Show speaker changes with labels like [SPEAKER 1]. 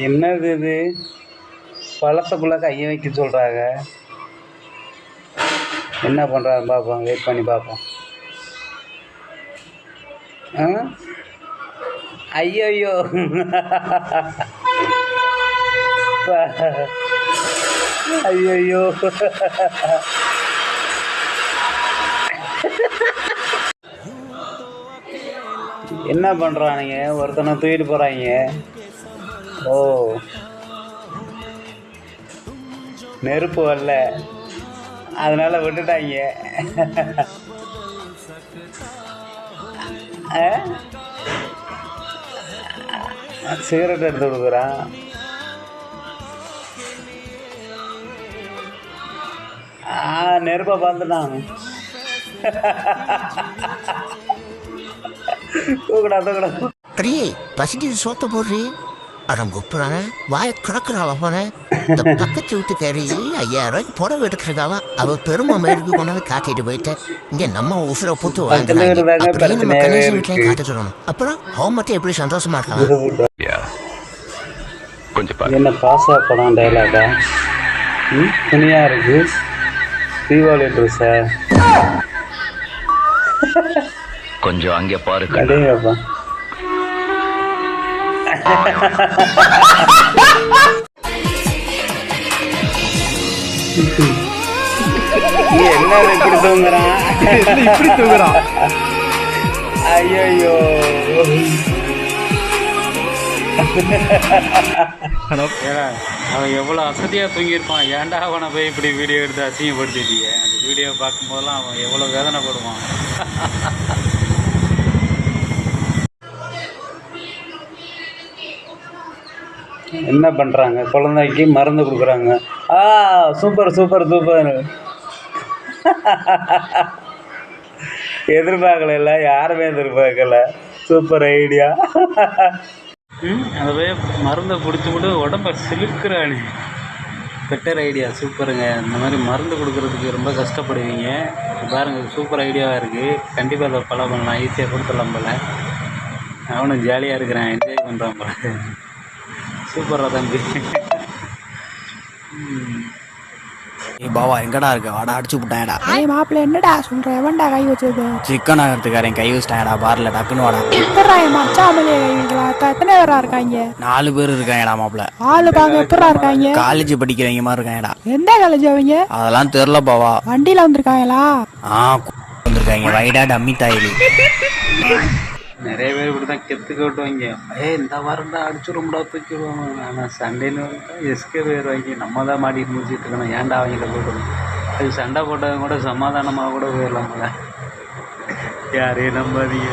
[SPEAKER 1] என்னது இது? பழத்துக்குள்ளே கையை வைக்க சொல்கிறாங்க. என்ன பண்ணுறாரு பார்ப்போம், வெயிட் பண்ணி பார்ப்போம். ஐயோ ஐயோ என்ன பண்ணுறானுங்க? ஒருத்தனை தூக்கிட்டு போகிறாங்க. ஓ, நெருப்பு வரல, அதனால் விட்டுட்டாங்க. சிகரெட் எடுத்து கொடுக்குறான். நெருப்பை பார்த்துட்டான். தூக்கடா தூக்கடா.
[SPEAKER 2] அடியே பசிக்கு சோத்த போடுறி. அடம் கூப்பிட்றானே, வாயை கிடக்குறாள போன. இந்த பக்கத்து வீட்டுக்காரி 5000 புடவை எடுக்கிறதாவா அவ பெருமை மேற்கு கொண்டாந்து காட்டிட்டு போயிட்டேன். இங்க நம்ம உசுரை போட்டு வாங்கினாங்க. நம்ம கணேசன் வீட்டிலையும் காட்ட சொல்லணும். அப்புறம் அவன் மட்டும் எப்படி சந்தோஷமா இருக்கலாம்?
[SPEAKER 1] என்ன பாசா படம் டைலாகா? துணியா இருக்கு. தீபாவளி ட்ரெஸ்ஸா?
[SPEAKER 3] கொஞ்சம் அங்கே பாரு.
[SPEAKER 1] அடேப்பா. என்ன இப்படி தூங்குறான்?
[SPEAKER 4] இப்படி தூங்குறான்?
[SPEAKER 1] ஐயோ அவன் எவ்வளோ அசதியாக தூங்கியிருப்பான். ஏன்டா அவனை போய் இப்படி வீடியோ எடுத்து அசிங்கப்படுத்திட்டீங்க? அந்த வீடியோ பார்க்கும்போதெல்லாம் அவன் எவ்வளோ வேதனைப்படுவான். என்ன பண்ணுறாங்க? குழந்தைக்கு மருந்து கொடுக்குறாங்க. Super super super. எதிர்பார்க்கல, யாருமே எதிர்பார்க்கல. Super idea. அதை போய் மருந்தை பிடிச்சி கூட உடம்பை சிலுக்குறானு. பெட்டர் ஐடியா, சூப்பருங்க. இந்த மாதிரி மருந்து கொடுக்குறதுக்கு ரொம்ப கஷ்டப்படுவீங்க. பாருங்கள், சூப்பர் ஐடியாவாக இருக்குது. கண்டிப்பாக அதை ஃபாலோ பண்ணலாம். ஈஸியாக கொடுத்துடலாம் போல். அவனும் ஜாலியாக இருக்கிறான், என்ஜாய் பண்ணுறான் போல. சூப்பராக தம்பி.
[SPEAKER 4] பாவா எங்கடா இருக்க? வாடா, அடிச்சு விட்டாடா.
[SPEAKER 5] மாப்பிள்ள என்னடா சொல்ற? எவன்டா கை வச்சது?
[SPEAKER 4] சிக்கன் ஆகிறதுக்காரன் கை வச்சிட்டாடா. பார்ல டக்குன்னு வாடா.
[SPEAKER 5] மச்சாமலே எத்தனை பேரா இருக்காங்க?
[SPEAKER 4] 4 பேர் இருக்காங்கடா மாப்பிள்ள.
[SPEAKER 5] ஆளுக்காக எப்படா இருக்காங்க?
[SPEAKER 4] காலேஜ் படிக்கிறவங்க மாதிரி இருக்காங்கடா.
[SPEAKER 5] எந்த காலேஜ் அவங்க?
[SPEAKER 4] அதெல்லாம் தெரியல பாவா.
[SPEAKER 5] வண்டியில வந்திருக்காங்களா?
[SPEAKER 4] வந்திருக்காங்க. வைடா டம்மி தாயிலி.
[SPEAKER 1] நிறைய பேர் இப்படி தான் கெத்து கட்டுவாங்க. இந்த வாரம் தான் அடிச்சுடும்டா, தூக்கிடுவாங்க. ஆனால் சண்டைன்னு தான் எஸ்கே போயிடுவாங்க. நம்ம தான் மாட்டிட்டு முடிச்சுட்டு இருக்கணும். ஏன்டா அவங்கள்ட்ட போய்ட்டு அது சண்டை போட்டவங்க கூட சமாதானமாக கூட போயிடலாம் போல. யாரையும் நம்பாதீங்க.